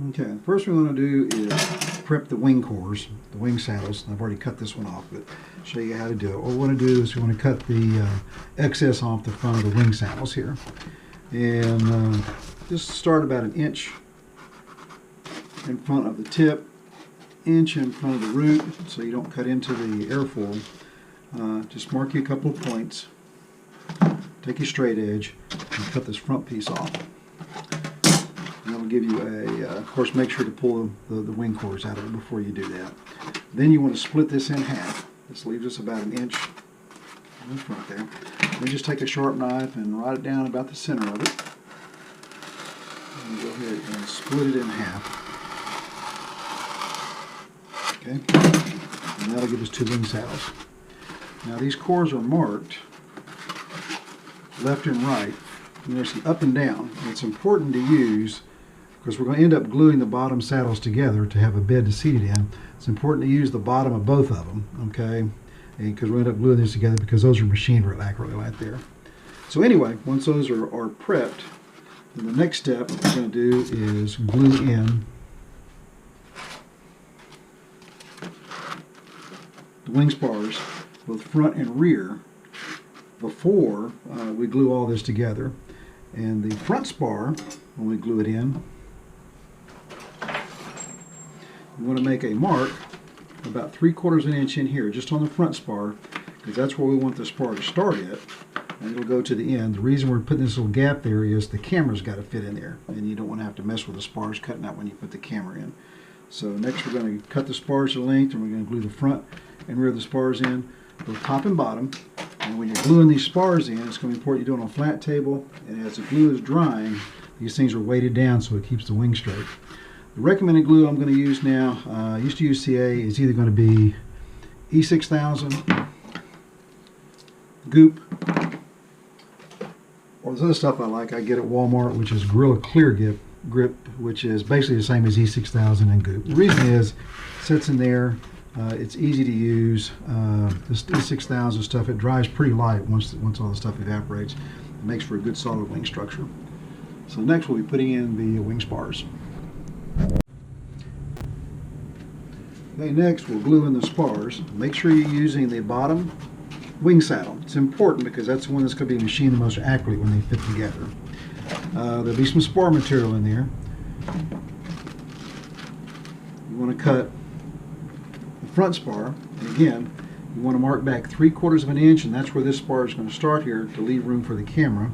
Okay, the first thing we want to do is prep the wing cores, the wing saddles. I've already cut this one off, but I'll show you how to do it. What we want to do is we want to cut the excess off the front of the wing saddles here. And just start about an inch in front of the tip, inch in front of the root, so you don't cut into the airfoil. Just mark you a couple of points, take your straight edge, and cut this front piece off. And that'll give you a, of course, make sure to pull the wing cores out of it before you do that. Then you want to split this in half. This leaves us about an inch in the front there. Then just take a sharp knife and write it down about the center of it. And go ahead and split it in half. Okay, and that'll give us 2 wing saddles. Now these cores are marked left and right, and there's some up and down. And it's important to use, because we're going to end up gluing the bottom saddles together to have a bed to seat it in. It's important to use the bottom of both of them, okay? Because we'll end up gluing this together because those are machined real accurately right there. So anyway, once those are prepped, then the next step we're going to do is glue in the wing spars, both front and rear, before we glue all this together. And the front spar, when we glue it in, we want to make a mark about 3/4 of an inch in here, just on the front spar, because that's where we want the spar to start at, and it'll go to the end. The reason we're putting this little gap there is the camera's got to fit in there, and you don't want to have to mess with the spars cutting out when you put the camera in. So next we're going to cut the spars to length, and we're going to glue the front and rear of the spars in, both top and bottom. And when you're gluing these spars in, it's going to be important you do it on a flat table, and as the glue is drying, these things are weighted down so it keeps the wing straight. The recommended glue I'm going to use now, I used to use CA, is either going to be E6000, Goop, or this other stuff I like, I get at Walmart, which is Gorilla Clear Grip, which is basically the same as E6000 and Goop. The reason is, it sits in there, it's easy to use. This E6000 stuff, it dries pretty light once all the stuff evaporates. It makes for a good solid wing structure. So next we'll be putting in the wing spars. Okay, next we'll glue in the spars. Make sure you're using the bottom wing saddle. It's important because that's the one that's going to be machined the most accurately when they fit together. There'll be some spar material in there. You want to cut the front spar, and again, you want to mark back 3/4 of an inch, and that's where this spar is going to start here to leave room for the camera.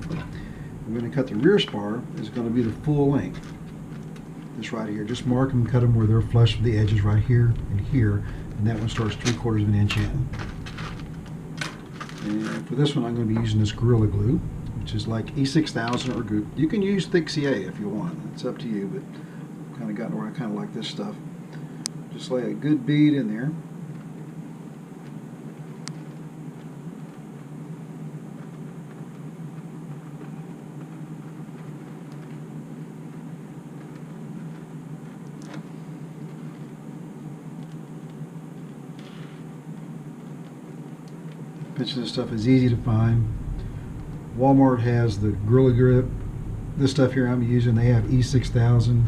We're going to cut the rear spar, is going to be the full length. This right here, just mark them and cut them where they're flush with the edges right here and here, and that one starts 3/4 of an inch in. And for this one, I'm going to be using this Gorilla Glue, which is like E6000 or Goop. You can use thick CA if you want. It's up to you, but I've kind of gotten where I kind of like this stuff. Just lay a good bead in there. Pinch this stuff is easy to find. Walmart has the Gorilla Grip. This stuff here I'm using, they have E6000.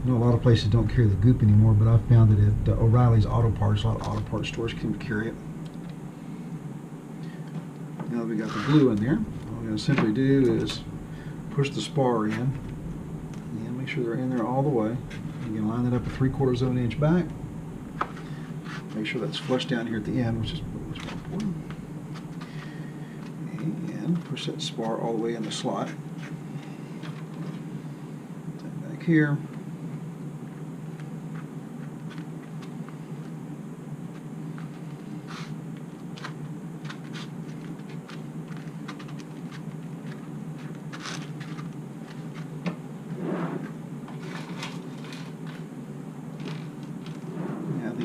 I know a lot of places don't carry the Goop anymore, but I've found that at O'Reilly's Auto Parts, a lot of auto parts stores can carry it. Now that we got the glue in there, all we're going to simply do is push the spar in, and make sure they're in there all the way. You can line that up at 3/4 of an inch back. Make sure that's flush down here at the end, which is more important. And push that spar all the way in the slot. Take back here.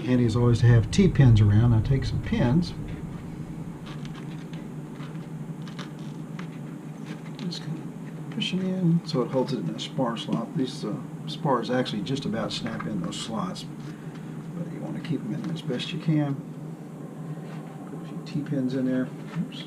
Handy is always to have T-pins around. I'll take some pins. Just kind of push them in so it holds it in a spar slot. These spars actually just about snap in those slots, but you want to keep them in there as best you can. Put a few T-pins in there. Oops.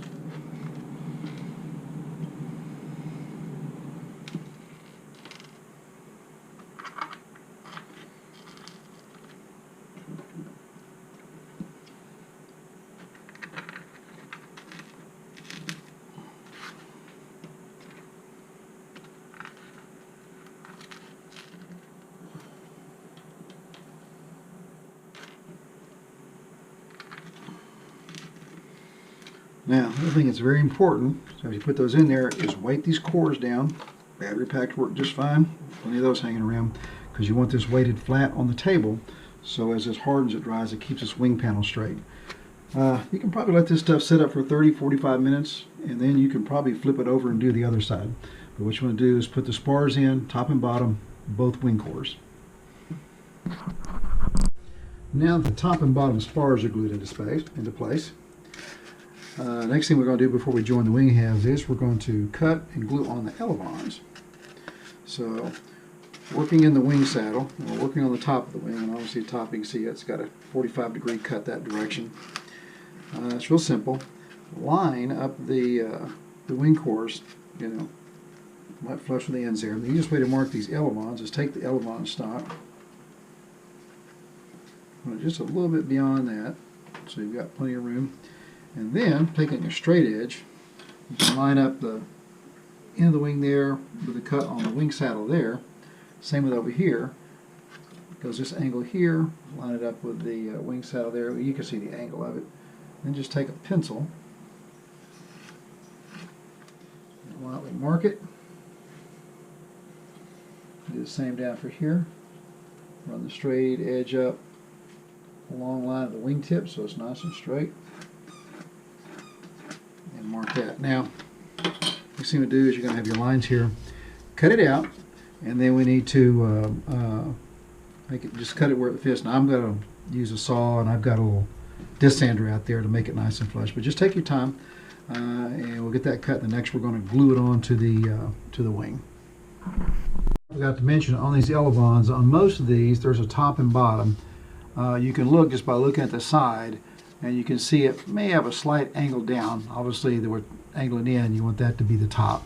Now, the other thing that's very important, so as you put those in there, is weight these cores down. Battery packs work just fine. Plenty of those hanging around, because you want this weighted flat on the table, so as this hardens, it dries, it keeps this wing panel straight. You can probably let this stuff sit up for 30-45 minutes, and then you can probably flip it over and do the other side. But what you want to do is put the spars in, top and bottom, both wing cores. Now the top and bottom spars are glued into place. Next thing we're going to do before we join the wing halves is we're going to cut and glue on the elevons. So, working in the wing saddle, we're working on the top of the wing, and obviously the top, you can see it's got a 45-degree cut that direction. It's real simple. Line up the wing cores, right flush with the ends there. And the easiest way to mark these elevons is take the elevon stock, just a little bit beyond that, so you've got plenty of room. And then, taking a straight edge, you can line up the end of the wing there with the cut on the wing saddle there. Same with over here. Goes this angle here, line it up with the wing saddle there. You can see the angle of it. Then just take a pencil and lightly mark it. Do the same down for here. Run the straight edge up along the line of the wingtip so it's nice and straight. And mark that. Now, next thing we do is you're going to have your lines here. Cut it out, and then we need to make it, just cut it where it fits. Now I'm going to use a saw, and I've got a little disc sander out there to make it nice and flush. But just take your time, and we'll get that cut. And next we're going to glue it on to the wing. I forgot to mention on these elevons, on most of these, there's a top and bottom. You can look just by looking at the side, and you can see it may have a slight angle down. Obviously, they were angling in. You want that to be the top.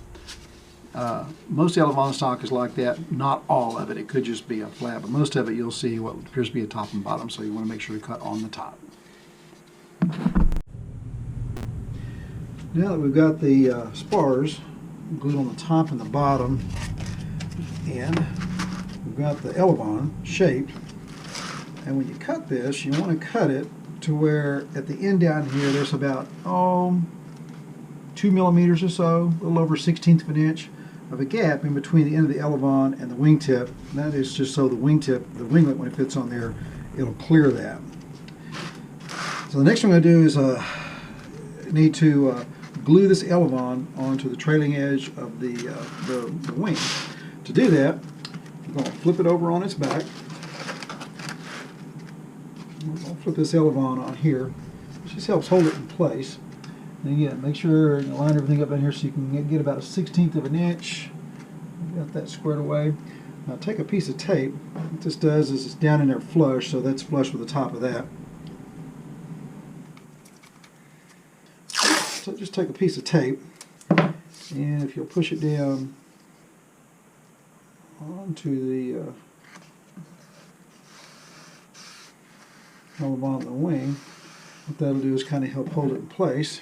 Most elevon stock is like that. Not all of it. It could just be a flat, but most of it you'll see what appears to be a top and bottom. So you want to make sure you cut on the top. Now that we've got the spars glued on the top and the bottom, and we've got the elevon shaped, and when you cut this, you want to cut it to where at the end down here there's about 2 millimeters or so, a little over 1/16 of an inch of a gap in between the end of the elevon and the wingtip. And that is just so the wingtip, the winglet, when it fits on there, it'll clear that. So the next thing I'm going to do is need to glue this elevon onto the trailing edge of the wing. To do that, I'm going to flip it over on its back. I'll flip this elevon on here. It just helps hold it in place. And again, make sure you line everything up in here so you can get about 1/16 of an inch. Got that squared away. Now take a piece of tape. What this does is it's down in there flush, so that's flush with the top of that. So just take a piece of tape, and if you'll push it down onto the elevon of the wing, what that'll do is kind of help hold it in place.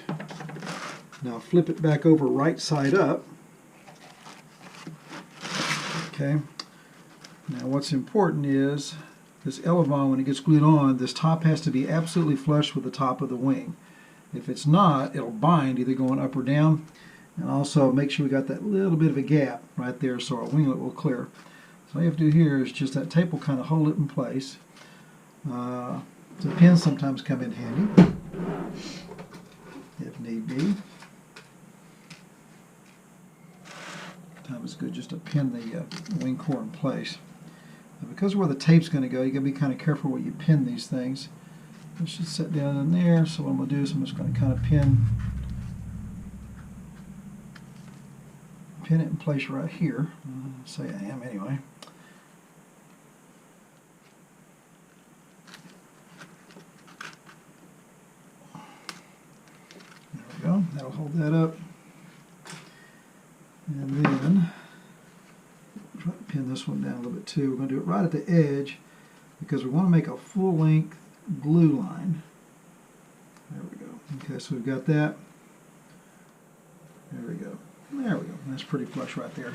Now flip it back over right side up. Okay. Now what's important is this elevon, when it gets glued on, this top has to be absolutely flush with the top of the wing. If it's not, it'll bind either going up or down. And also make sure we got that little bit of a gap right there so our winglet will clear. So all you have to do here is just that tape will kind of hold it in place. The pins sometimes come in handy if need be. Sometimes it's good just to pin the wing core in place. Now because of where the tape's going to go, you got to be kind of careful where you pin these things. It should set down in there, so what I'm going to do is I'm just going to kind of pin it in place right here. Say I am anyway. There we go. That'll hold that up. And then try to pin this one down a little bit too. We're going to do it right at the edge because we want to make a full length glue line. There we go. Okay, so we've got that. There we go. There we go. That's pretty flush right there.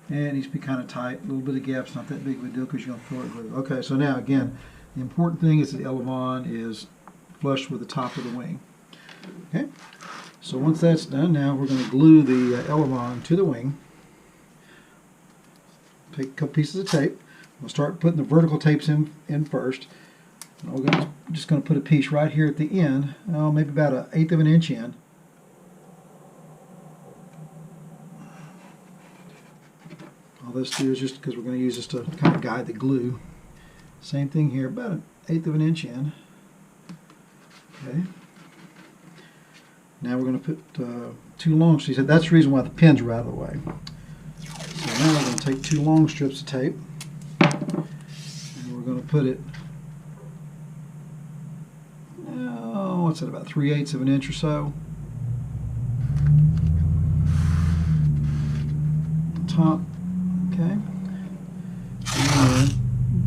And it needs to be kind of tight. A little bit of gap's not that big of a deal because you're going to fill it with glue. Okay, so now again, the important thing is the elevon is flush with the top of the wing. Okay, so once that's done, now we're going to glue the elevon to the wing. Take a couple pieces of tape. We'll start putting the vertical tapes in first. I'm just going to put a piece right here at the end, maybe about 1/8 of an inch in. All this do is just because we're going to use this to kind of guide the glue. Same thing here, about 1/8 of an inch in. Okay. Now we're going to put 2 long strips. That's the reason why the pins are out of the way. So now we're going to take 2 long strips of tape, and we're going to put it, what's it, about 3/8 of an inch or so on top. Okay, and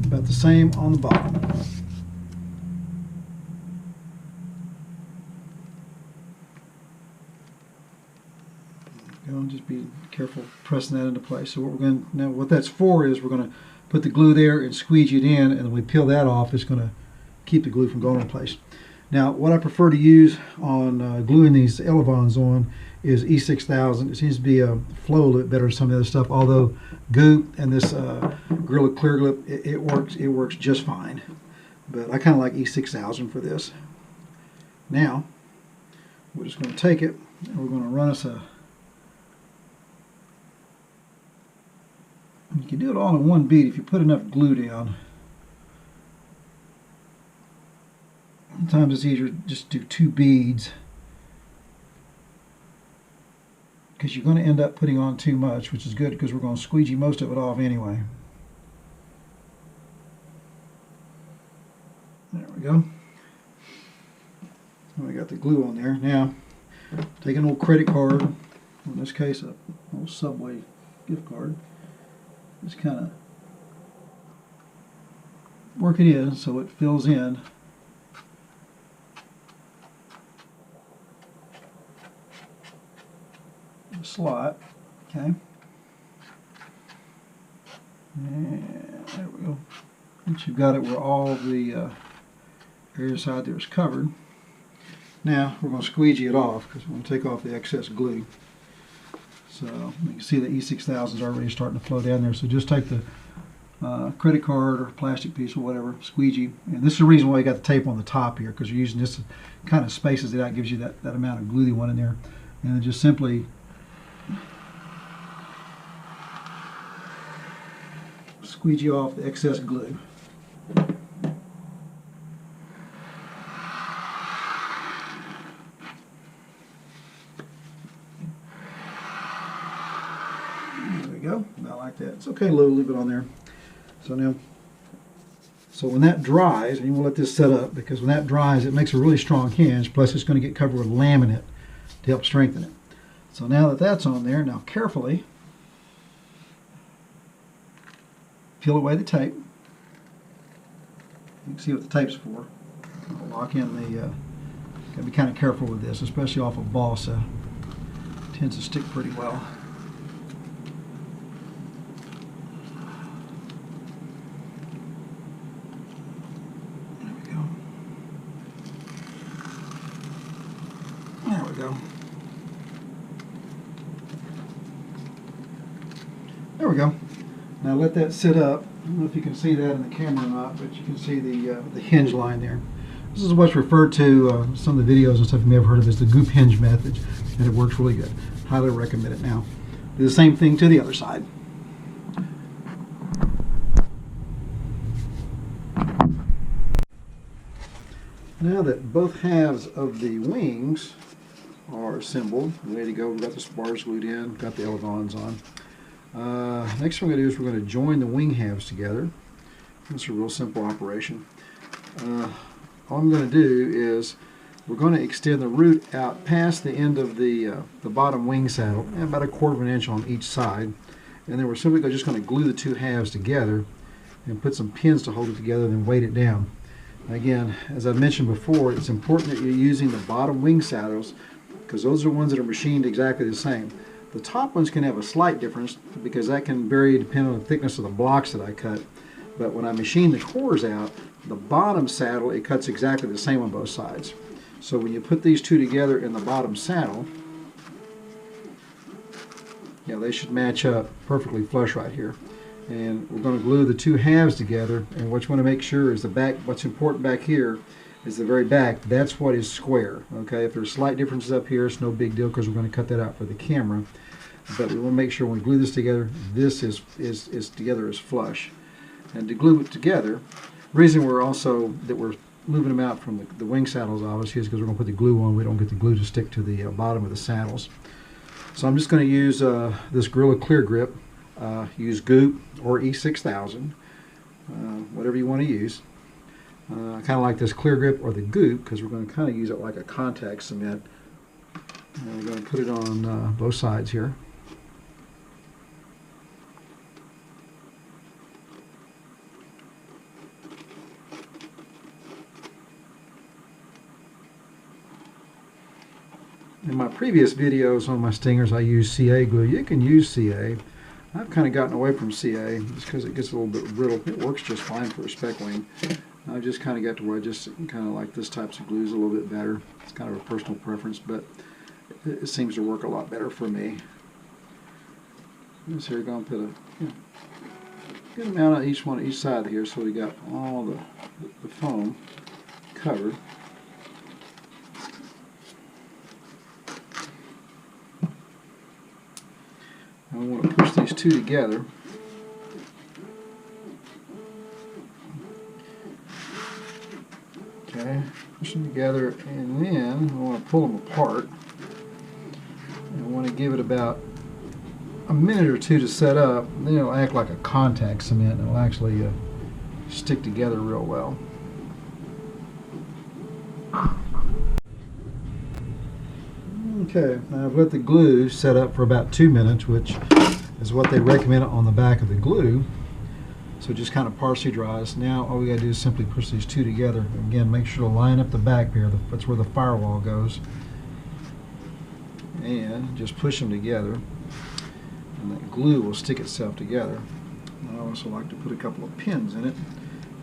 about the same on the bottom. Just be careful pressing that into place. So what we're going to, now what that's for is we're going to put the glue there and squeegee it in, and when we peel that off, it's going to keep the glue from going in place. Now what I prefer to use on gluing these elevons on is E6000. It seems to be a flow a little bit better than some of the other stuff, although goop and this Gorilla Clear Grip, it works just fine. But I kind of like E6000 for this. Now we're just going to take it and we're going to run us a, you can do it all in one bead if you put enough glue down. Sometimes it's easier to just do 2 beads because you're going to end up putting on too much, which is good because we're going to squeegee most of it off anyway. There we go. And we got the glue on there. Now, take an old credit card, in this case, an old Subway gift card. Just kind of work it in so it fills in. The slot, okay. And there we go. Once you've got it where all the area side there is covered, now we're going to squeegee it off because we're going to take off the excess glue. So you can see the E6000 is already starting to flow down there. So just take the credit card or plastic piece or whatever, squeegee. And this is the reason why you got the tape on the top here, because you're using this to kind of spaces it out, gives you that amount of glue you want in there. And then just simply squeegee off the excess glue. Go about like that. It's okay, leave it on there. So now, so when that dries, and you want to let this set up because when that dries, it makes a really strong hinge. Plus, it's going to get covered with laminate to help strengthen it. So now that that's on there, now carefully peel away the tape. You can see what the tape's for. I'll lock in the. Got to be kind of careful with this, especially off of balsa. It tends to stick pretty well. There we go. There we go. Now let that sit up. I don't know if you can see that in the camera or not, but you can see the hinge line there. This is what's referred to some of the videos and stuff you may have heard of as the goop hinge method, and it works really good. Highly recommend it. Now, do the same thing to the other side. Now that both halves of the wings are assembled, ready to go, we've got the spars glued in, got the elevons on. Next thing we're going to do is we're going to join the wing halves together. It's a real simple operation. All I'm going to do is we're going to extend the root out past the end of the bottom wing saddle, about 1/4 of an inch on each side. And then we're simply just going to glue the 2 halves together and put some pins to hold it together and then weight it down. Again, as I mentioned before, it's important that you're using the bottom wing saddles because those are the ones that are machined exactly the same. The top ones can have a slight difference because that can vary depending on the thickness of the blocks that I cut. But when I machine the cores out, the bottom saddle, it cuts exactly the same on both sides. So when you put these two together in the bottom saddle, yeah, they should match up perfectly flush right here. And we're going to glue the two halves together, and what you want to make sure is the back, what's important back here is the very back, that's what is square. Okay, if there's slight differences up here, it's no big deal because we're going to cut that out for the camera. But we want to make sure when we glue this together, this is together as flush. And to glue it together, the reason we're moving them out from the wing saddles obviously is because we're going to put the glue on. We don't get the glue to stick to the bottom of the saddles. So I'm just going to use this Gorilla Clear Grip. Use Goop or E6000, whatever you want to use. I kind of like this Clear Grip or the Goop because we're going to kind of use it like a contact cement. And we're going to put it on both sides here. In my previous videos on my stingers, I used CA glue. You can use CA. I've kind of gotten away from CA just because it gets a little bit brittle. It works just fine for a spec wing. I've just kind of got to where I just kind of like this types of glues a little bit better. It's kind of a personal preference, but it seems to work a lot better for me. This here, going to put a good amount on each side here, so we got all the foam covered. And we want to push these two together. Okay, push them together, and then I want to pull them apart. And I want to give it about a minute or two to set up. Then it'll act like a contact cement, and it'll actually stick together real well. Okay, now I've let the glue set up for about 2 minutes, which is what they recommend on the back of the glue. So it just kind of partially dries. Now all we got to do is simply push these two together. Again, make sure to line up the back here. That's where the firewall goes. And just push them together. And that glue will stick itself together. I also like to put a couple of pins in it.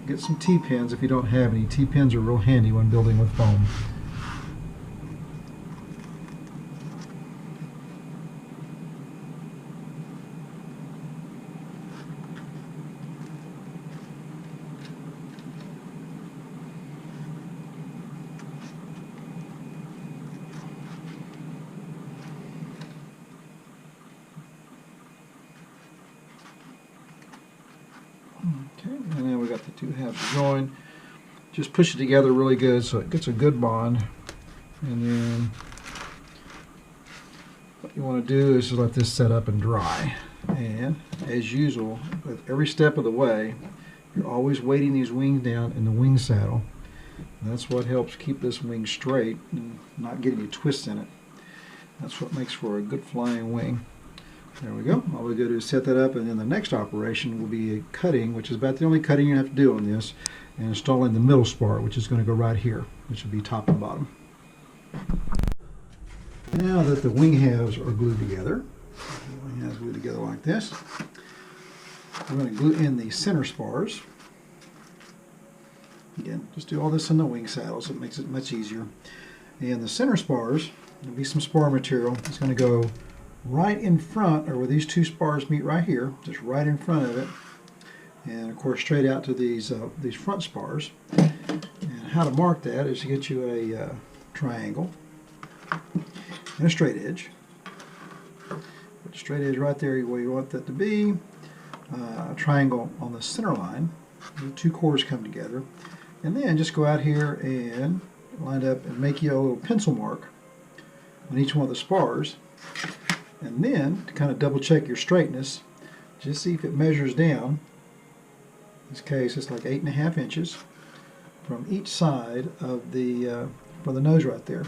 Get some T-pins if you don't have any. T-pins are real handy when building with foam. Okay, and then we got the two halves joined. Just push it together really good so it gets a good bond. And then what you want to do is just let this set up and dry. And as usual, with every step of the way, you're always weighting these wings down in the wing saddle. And that's what helps keep this wing straight and not get any twists in it. That's what makes for a good flying wing. There we go. All we go to is set that up, and then the next operation will be a cutting, which is about the only cutting you have to do on this, and installing the middle spar, which is going to go right here, which will be top and bottom. Now that the wing halves are glued together, the wing halves glued together like this, we're going to glue in the center spars. Again, just do all this in the wing saddle so it makes it much easier. And the center spars, there'll be some spar material. It's going to go right in front, or where these two spars meet right here, just right in front of it, and of course straight out to these front spars. And how to mark that is to get you a triangle and a straight edge. Put the straight edge right there where you want that to be. A triangle on the center line. The two cores come together, and then just go out here and line up and make you a little pencil mark on each one of the spars. And then, to kind of double check your straightness, just see if it measures down. In this case, it's like 8.5 inches from each side of the for the nose right there.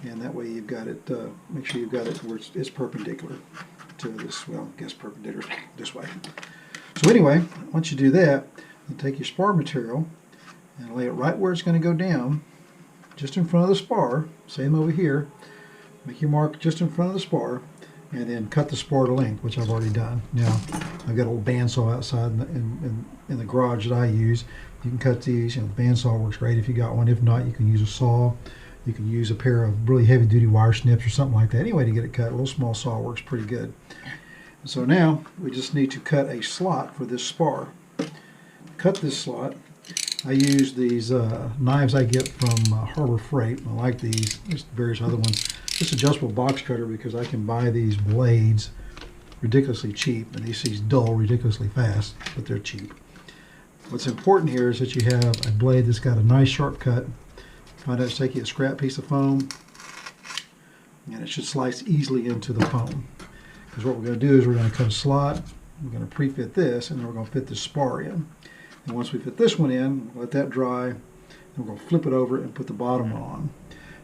And that way you've got it, make sure you've got it where it's perpendicular to this, well, I guess perpendicular this way. So anyway, once you do that, you take your spar material and lay it right where it's going to go down, just in front of the spar, same over here. Make your mark just in front of the spar, and then cut the spar to length, which I've already done. Now, I've got a little bandsaw outside in the garage that I use. You can cut these. You know, the bandsaw works great if you got one. If not, you can use a saw. You can use a pair of really heavy duty wire snips or something like that. Anyway, to get it cut, a little small saw works pretty good. So now we just need to cut a slot for this spar. Cut this slot. I use these knives I get from Harbor Freight. I like these. There's various other ones. This adjustable box cutter because I can buy these blades ridiculously cheap, and these things dull ridiculously fast, but they're cheap. What's important here is that you have a blade that's got a nice sharp cut. Find out to take you a scrap piece of foam, and it should slice easily into the foam. Because what we're going to do is we're going to cut a slot, we're going to pre-fit this, and then we're going to fit this spar in. And once we fit this one in, let that dry, and we're going to flip it over and put the bottom one on.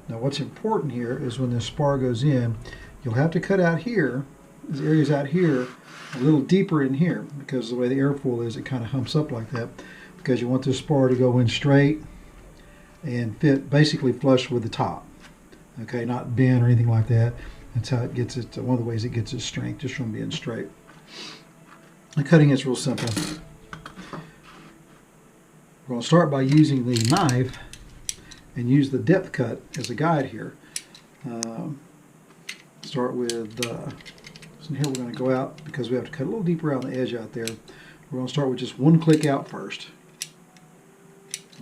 Now what's important here is when this spar goes in, you'll have to cut out here, these areas out here, a little deeper in here, because the way the airfoil is, it kind of humps up like that, because you want this spar to go in straight and fit basically flush with the top. Okay, not bend or anything like that. That's how it gets it, one of the ways it gets its strength, just from being straight. The cutting is real simple. We're going to start by using the knife and use the depth cut as a guide here. Start with, so here we're going to go out because we have to cut a little deeper around the edge out there. We're going to start with just one click out first.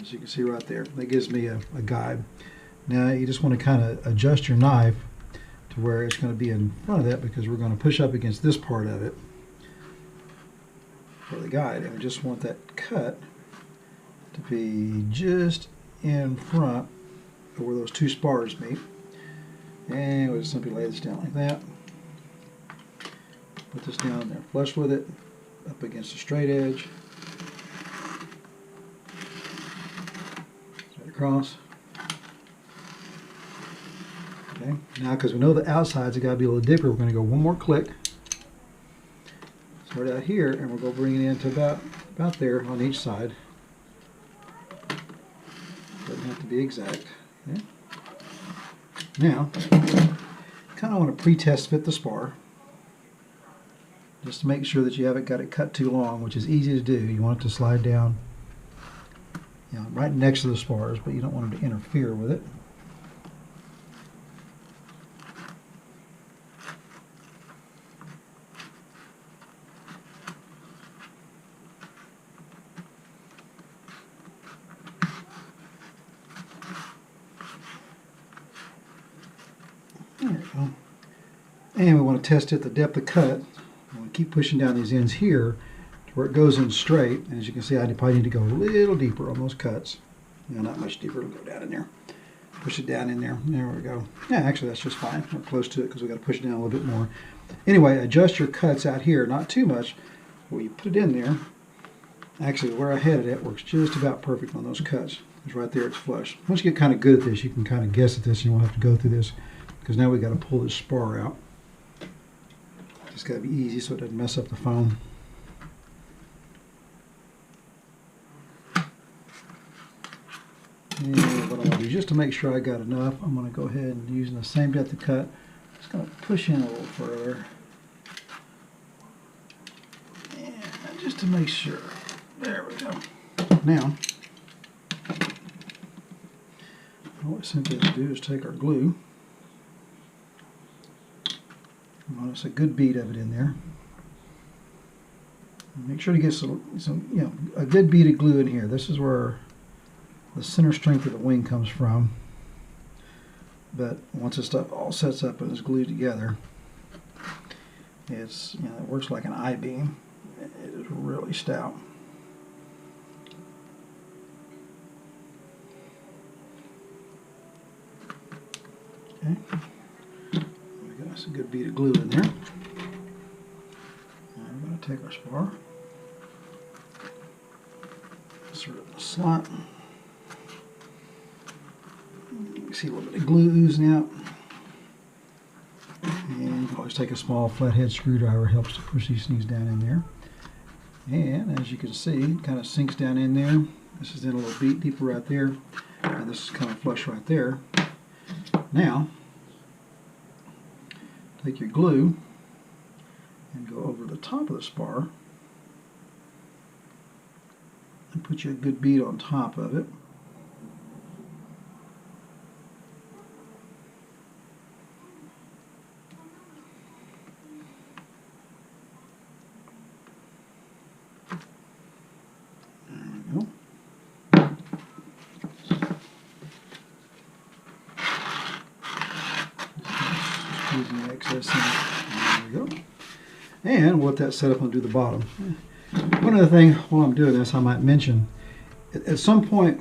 As you can see right there, that gives me a guide. Now you just want to kind of adjust your knife to where it's going to be in front of that, because we're going to push up against this part of it for the guide, and we just want that cut to be just in front of where those two spars meet. And we'll just simply lay this down like that. Put this down there flush with it, up against the straight edge. Straight across. Okay. Now, because we know the outsides have got to be a little deeper, we're going to go one more click. Start out here, and we'll go bring it in to about there on each side. Doesn't have to be exact. Okay. Now, kind of want to pre-test fit the spar, just to make sure that you haven't got it cut too long, which is easy to do. You want it to slide down, you know, right next to the spars, but you don't want it to interfere with it. There we go. And we want to test it, the depth of cut. We want to keep pushing down these ends here to where it goes in straight. And as you can see, I probably need to go a little deeper on those cuts. No, not much deeper. It'll go down in there. Push it down in there. There we go. Yeah, actually that's just fine. We're close to it because we've got to push it down a little bit more. Anyway, adjust your cuts out here, not too much. When you put it in there, actually where I had it at works just about perfect on those cuts. Because right there it's flush. Once you get kind of good at this, you can kind of guess at this, and you won't have to go through this. Because now we've got to pull this spar out. It's got to be easy so it doesn't mess up the foam. And what I'm going to do, just to make sure I got enough, I'm going to go ahead and using the same depth of cut, just going to push in a little further. And just to make sure. There we go. Now, what we simply have to do is take our glue. Notice a good bead of it in there. Make sure to get some a good bead of glue in here. This is where the center strength of the wing comes from. But once this stuff all sets up and is glued together, it's, you know, it works like an I-beam. It is really stout. Okay. That's a good bead of glue in there. And we're going to take our spar, insert it in the slot. You can see a little bit of glue oozing out. And you can always take a small flathead screwdriver, helps to push these things down in there. And as you can see, it kind of sinks down in there. This is in a little bit deeper right there. And this is kind of flush right there. Now, take your glue and go over the top of the spar and put you a good bead on top of it. using the excess in. There we go. And we'll let that set up and do the bottom. One other thing while I'm doing this, I might mention, at some point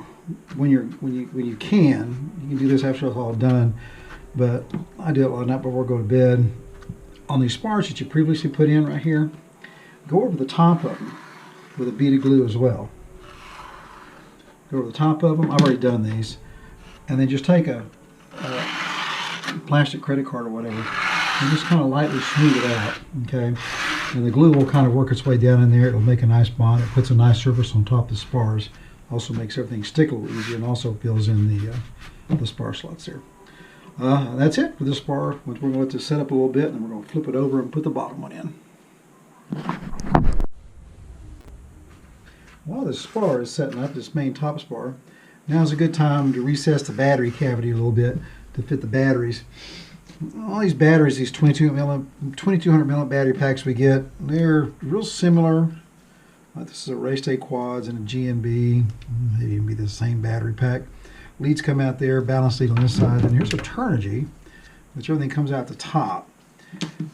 when you can do this after it's all done, but I do it a lot night before I go to bed. On these spars that you previously put in right here, go over the top of them with a bead of glue as well. Go over the top of them. I've already done these, and then just take a plastic credit card or whatever, and just kind of lightly smooth it out. Okay, and the glue will kind of work its way down in there. It'll make a nice bond. It puts a nice surface on top of the spars. Also makes everything stick a little easier, and also fills in the spar slots there. That's it for this spar. We're going to let this set up a little bit, and then we're going to flip it over and put the bottom one in. While this spar is setting up, this main top spar, now is a good time to recess the battery cavity a little bit to fit the batteries. All these batteries, these 2200 milliamp battery packs we get, they're real similar. This is a Race Day Quads and a GNB. Maybe even be the same battery pack. Leads come out there, balance lead on this side, and here's a Turnigy, which everything comes out the top.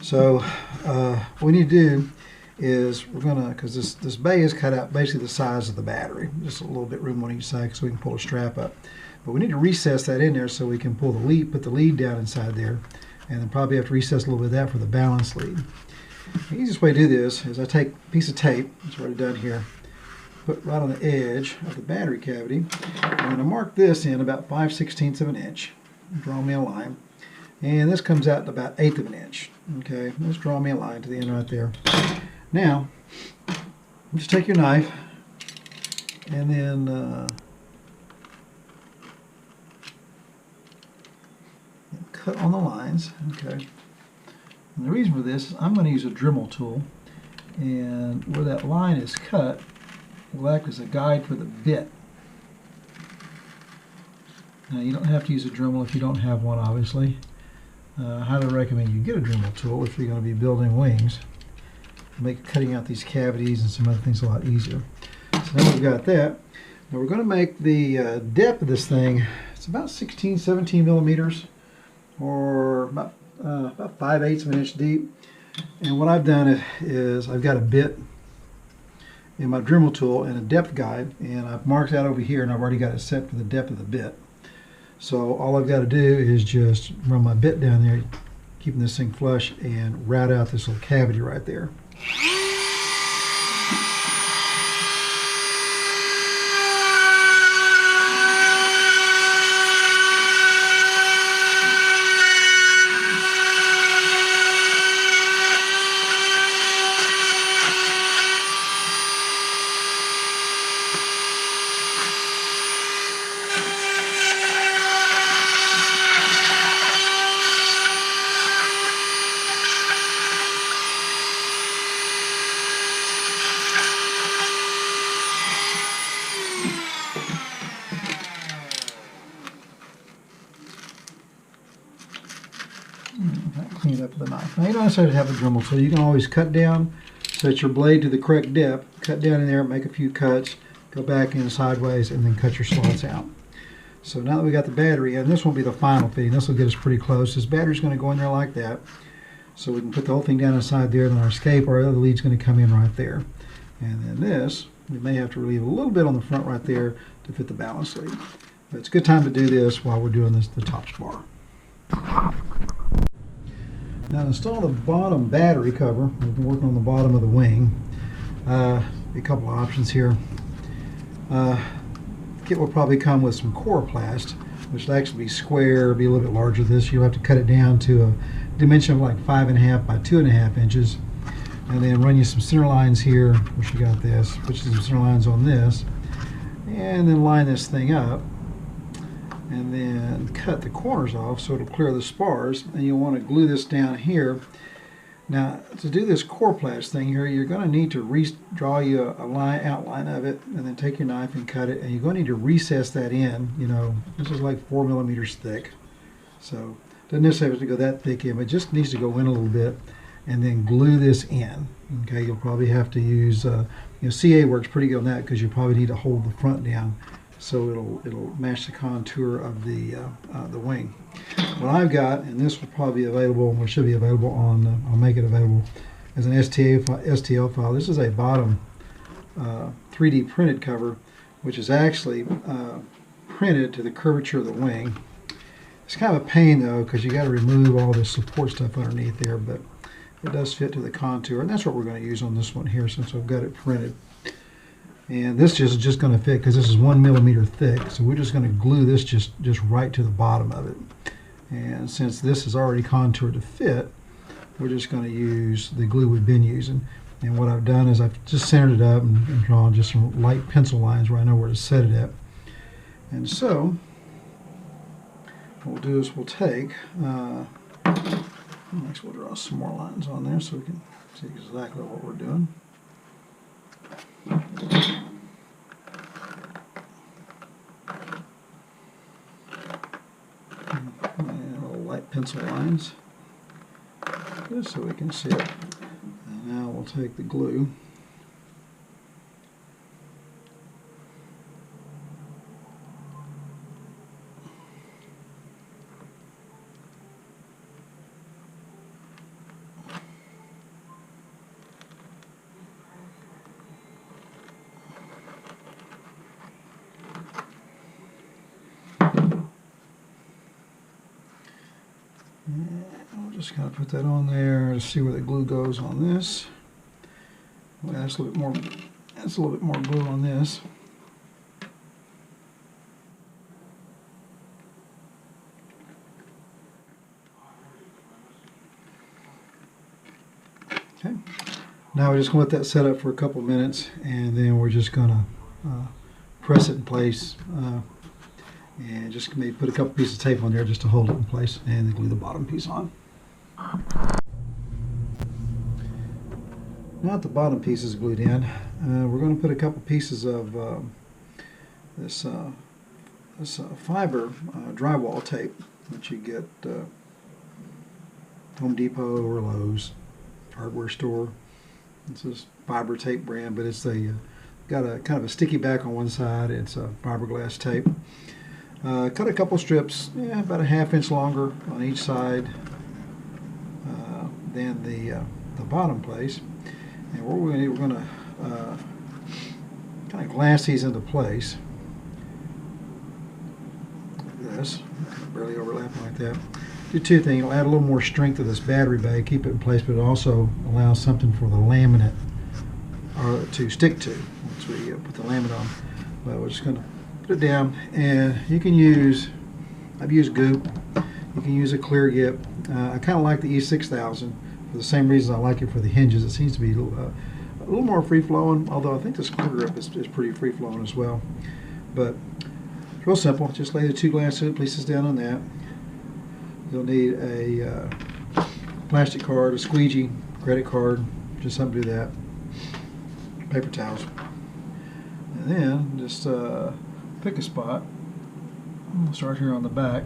So what we need to do is we're gonna, because this bay is cut out basically the size of the battery, just a little bit room on each side so we can pull a strap up. But we need to recess that in there so we can pull the lead, put the lead down inside there, and then probably have to recess a little bit of that for the balance lead. The easiest way to do this is I take a piece of tape, it's already done here, put right on the edge of the battery cavity. I'm going to mark this in about 5/16 of an inch. Draw me a line. And this comes out to about 1/8 of an inch. Okay, let's draw me a line to the end right there. Now, just take your knife and then cut on the lines. Okay. And the reason for this is I'm going to use a Dremel tool, and where that line is cut will act as a guide for the bit. Now you don't have to use a Dremel if you don't have one, obviously. I highly recommend you get a Dremel tool if you're going to be building wings. Make cutting out these cavities and some other things a lot easier. So now we've got that. Now we're going to make the depth of this thing, it's about 16, 17 millimeters, or about 5/8 of an inch deep. And what I've done is I've got a bit in my Dremel tool and a depth guide, and I've marked out over here, and I've already got it set for the depth of the bit. So all I've got to do is just run my bit down there, keeping this thing flush, and route out this little cavity right there. Clean it up with a knife. Now you don't necessarily have a Dremel tool. You can always cut down, set your blade to the correct depth, cut down in there, make a few cuts, go back in sideways, and then cut your slots out. So now that we got the battery in, this won't be the final fitting. This will get us pretty close. This battery's going to go in there like that. So we can put the whole thing down inside there, and then our escape, our other lead's going to come in right there. And then this, we may have to relieve a little bit on the front right there to fit the balance lead. But it's a good time to do this while we're doing this, the top spar. Now to install the bottom battery cover, we've been working on the bottom of the wing. A couple of options here. The kit will probably come with some coroplast, which will actually be square, be a little bit larger than this. You'll have to cut it down to a dimension of like 5.5 by 2.5 inches. And then run you some center lines here, which you got this, put some center lines on this, and then line this thing up. And then cut the corners off so it'll clear the spars, and you'll want to glue this down here. Now to do this coroplast thing here, you're going to need to draw you a line outline of it, and then take your knife and cut it, and you're going to need to recess that in. You know, this is like 4 millimeters thick, so doesn't necessarily have to go that thick in, but it just needs to go in a little bit, and then glue this in. Okay, you'll probably have to use CA works pretty good on that, because you probably need to hold the front down so it'll match the contour of the wing. What I've got, and this will probably be available, or should be available on, I'll make it available as an STL file. This is a bottom 3D printed cover, which is actually printed to the curvature of the wing. It's kind of a pain though, because you got to remove all this support stuff underneath there, but it does fit to the contour, and that's what we're going to use on this one here since I've got it printed. And this is just going to fit because this is 1 millimeter thick, so we're just going to glue this just right to the bottom of it. And since this is already contoured to fit, we're just going to use the glue we've been using. And what I've done is I've just centered it up and drawn just some light pencil lines where I know where to set it at. And so what we'll do is we'll take, next we'll draw some more lines on there so we can see exactly what we're doing. And little light pencil lines, just so we can see it. And now we'll take the glue. I'll just kind of put that on there to see where the glue goes on this. Well, that's a little bit more. That's a little bit more glue on this. Okay. Now we're just going to let that set up for a couple minutes, and then we're just going to press it in place. And just maybe put a couple pieces of tape on there just to hold it in place, and then glue the bottom piece on. Now that the bottom piece is glued in, we're going to put a couple pieces of this fiber drywall tape that you get Home Depot or Lowe's hardware store. This is fiber tape brand, but it's got a kind of a sticky back on one side. It's a fiberglass tape. Cut a couple strips, about a ½ inch longer on each side than the bottom place. And what we're going to kind of glass these into place. Like this, barely overlapping like that. Do two things. It'll add a little more strength to this battery bay, keep it in place, but it also allows something for the laminate to stick to once we put the laminate on. But we're just going to put it down, and you can use, I've used goop, you can use a clear gip. I kind of like the E6000 for the same reason I like it for the hinges. It seems to be a little more free-flowing, although I think this clear grip is pretty free-flowing as well. But it's real simple. Just lay the two glass pieces down on that. You'll need a plastic card, a squeegee, credit card, just something to do that, paper towels. And then just pick a spot. We'll start here on the back.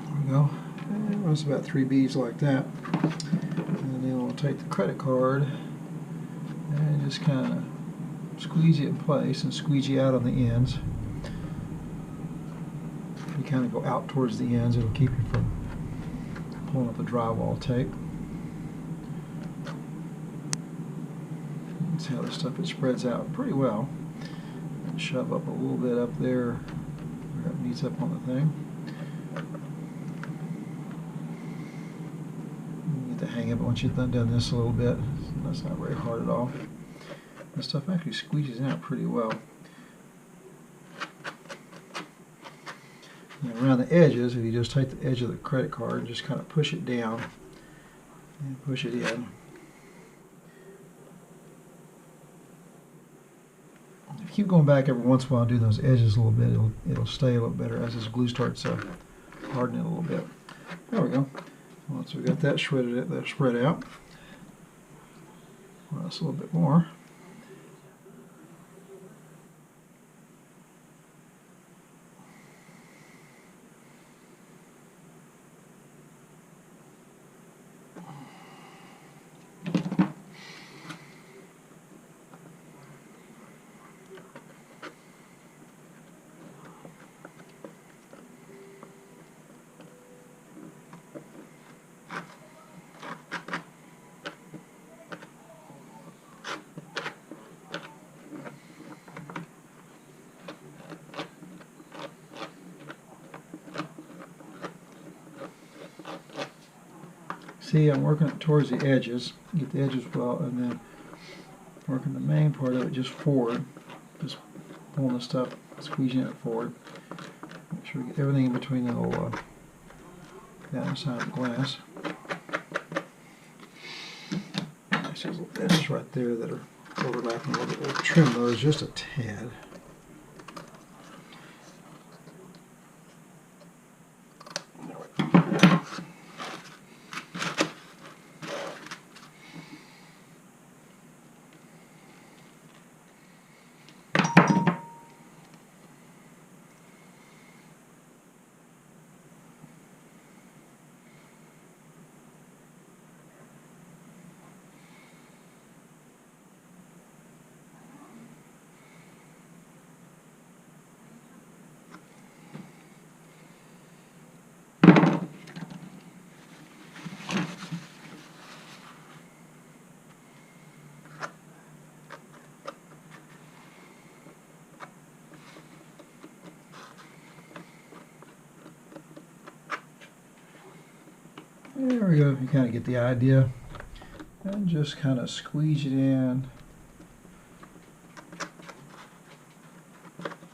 There we go. And runs about 3 beads like that. And then we'll take the credit card and just kind of squeeze it in place and squeegee out on the ends. If you kind of go out towards the ends, it'll keep you from pulling up the drywall tape. See how this stuff, it spreads out pretty well. And shove up a little bit up there where it meets up on the thing. You get the hang of it once you've done this a little bit. That's not very hard at all. This stuff actually squeezes out pretty well. And around the edges, if you just take the edge of the credit card and just kind of push it down and push it in. If you keep going back every once in a while and do those edges a little bit, it'll stay a little better as this glue starts hardening a little bit. There we go. Once we got that spread out, press a little bit more. See, I'm working it towards the edges, get the edges well, and then working the main part of it just forward, just pulling the stuff, squeezing it forward. Make sure we get everything in between the little down inside the glass. There's little edges right there that are overlapping a little bit. We'll trim those just a tad. There we go, you kind of get the idea. And just kind of squeeze it in.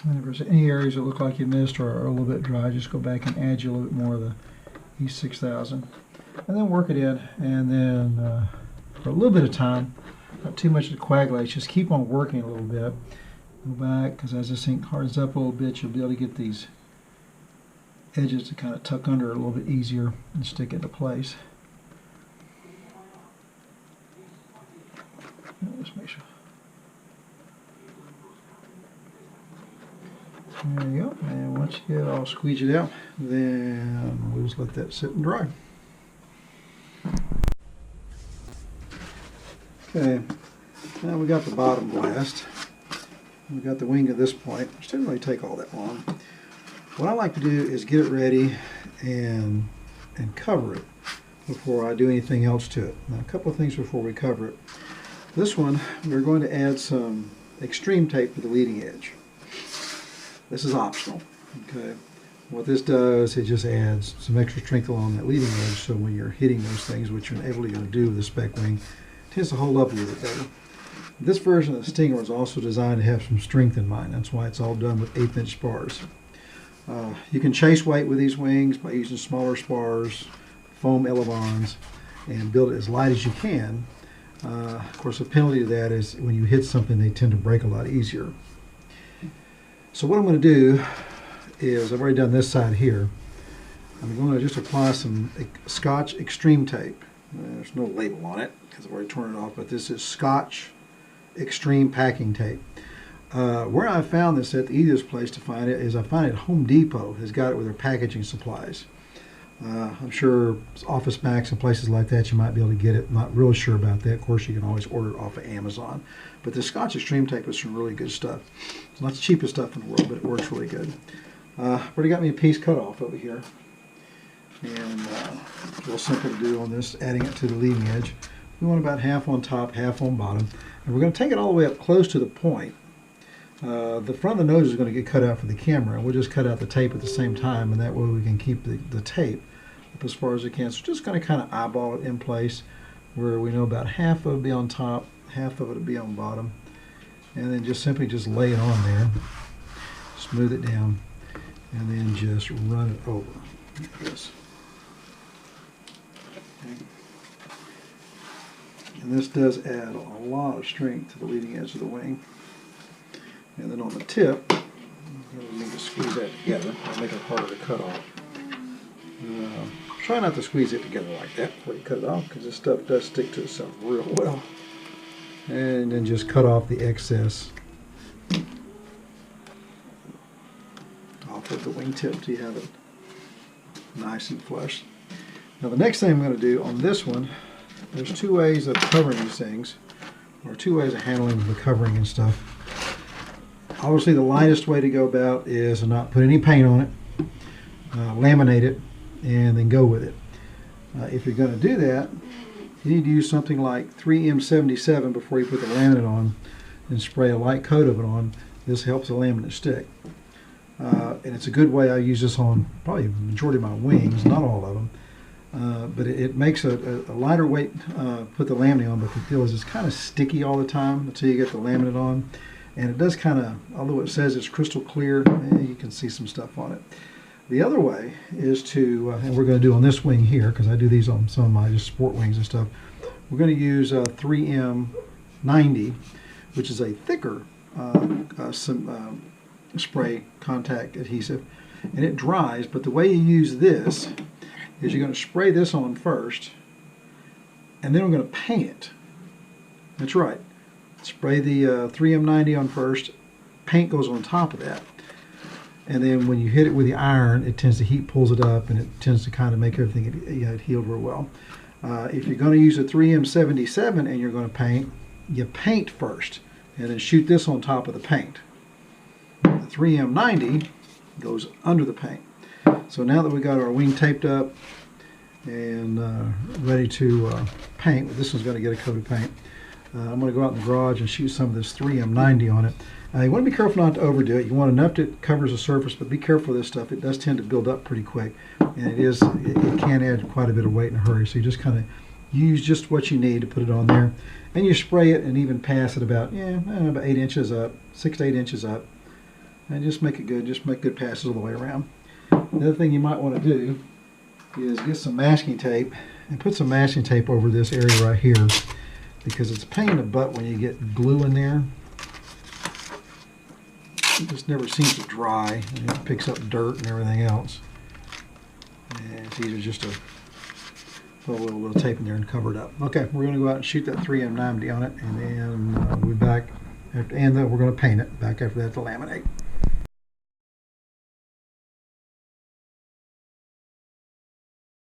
And if there's any areas that look like you missed or are a little bit dry, just go back and add you a little bit more of the E6000. And then work it in, and then for a little bit of time, not too much to coagulate, just keep on working a little bit. Go back, because as this ink hardens up a little bit, you'll be able to get these edges to kind of tuck under a little bit easier and stick into place. Just make sure. There you go. And once you get it all squeeze it out, then we'll just let that sit and dry. Okay, now we got the bottom blast. We got the wing at this point, which didn't really take all that long. What I like to do is get it ready and cover it before I do anything else to it. Now, a couple of things before we cover it. This one, we're going to add some extreme tape to the leading edge. This is optional. Okay. What this does, it just adds some extra strength along that leading edge, so when you're hitting those things, which you're inevitably going to do with the spec wing, it tends to hold up a little bit better. This version of the Stinger was also designed to have some strength in mind. That's why it's all done with 1/8" spars. You can chase weight with these wings by using smaller spars, foam elevons, and build it as light as you can. Of course, the penalty to that is when you hit something, they tend to break a lot easier. So what I'm going to do is, I've already done this side here. I'm going to just apply some Scotch Extreme tape. There's no label on it because I've already torn it off, but this is Scotch Extreme packing tape. Where I found this at, the easiest place to find it is I find it at Home Depot has got it with their packaging supplies. I'm sure Office Max and places like that you might be able to get it. I'm not really sure about that. Of course, you can always order it off of Amazon. But the Scotch Extreme tape is some really good stuff. It's not the cheapest stuff in the world, but it works really good. Already got me a piece cut off over here. And it's real simple to do on this, adding it to the leading edge. We want about half on top, half on bottom. And we're going to take it all the way up close to the point. The front of the nose is going to get cut out for the camera, and we'll just cut out the tape at the same time, and that way we can keep the tape up as far as we can. So just going to kind of eyeball it in place where we know about half of it will be on top, half of it will be on bottom, and then just simply just lay it on there, smooth it down, and then just run it over like this. Okay. And this does add a lot of strength to the leading edge of the wing. And then on the tip, we need to squeeze that together and make it harder to cut off. Try not to squeeze it together like that before you cut it off, because this stuff does stick to itself real well. And then just cut off the excess off of the wingtip so you have it nice and flush. Now the next thing I'm going to do on this one, there's two ways of covering these things, or two ways of handling the covering and stuff. Obviously, the lightest way to go about is to not put any paint on it, laminate it, and then go with it. If you're going to do that, you need to use something like 3M77 before you put the laminate on, and spray a light coat of it on. This helps the laminate stick. And it's a good way. I use this on probably the majority of my wings, not all of them. but it makes a lighter weight put the laminate on, but the deal is it's kind of sticky all the time until you get the laminate on. And it does kind of, although it says it's crystal clear, you can see some stuff on it. The other way is to, and we're going to do on this wing here, because I do these on some of my just sport wings and stuff, we're going to use 3M90, which is a thicker spray contact adhesive, and it dries, but the way you use this is you're going to spray this on first, and then we're going to paint it. That's right. Spray the 3M90 on first, paint goes on top of that, and then when you hit it with the iron, it tends to heat pulls it up, and it tends to kind of make everything it healed real well. If you're going to use a 3M77 and you're going to paint, you paint first, and then shoot this on top of the paint. The 3M90 goes under the paint. So now that we got our wing taped up and ready to paint, this one's going to get a coat of paint. I'm going to go out in the garage and shoot some of this 3M90 on it. You want to be careful not to overdo it. You want enough that covers the surface, but be careful of this stuff. It does tend to build up pretty quick, and it can add quite a bit of weight in a hurry. So you just kind of use just what you need to put it on there, and you spray it and even pass it about 8 inches up, 6 to 8 inches up, and just make it good. Just make good passes all the way around. The other thing you might want to do is get some masking tape and put some masking tape over this area right here, because it's a pain in the butt when you get glue in there. It just never seems to dry, and it picks up dirt and everything else. And it's easier just to put a little tape in there and cover it up. Okay, we're going to go out and shoot that 3M90 on it, and then we'll be back, and then we're going to paint it back after that to laminate.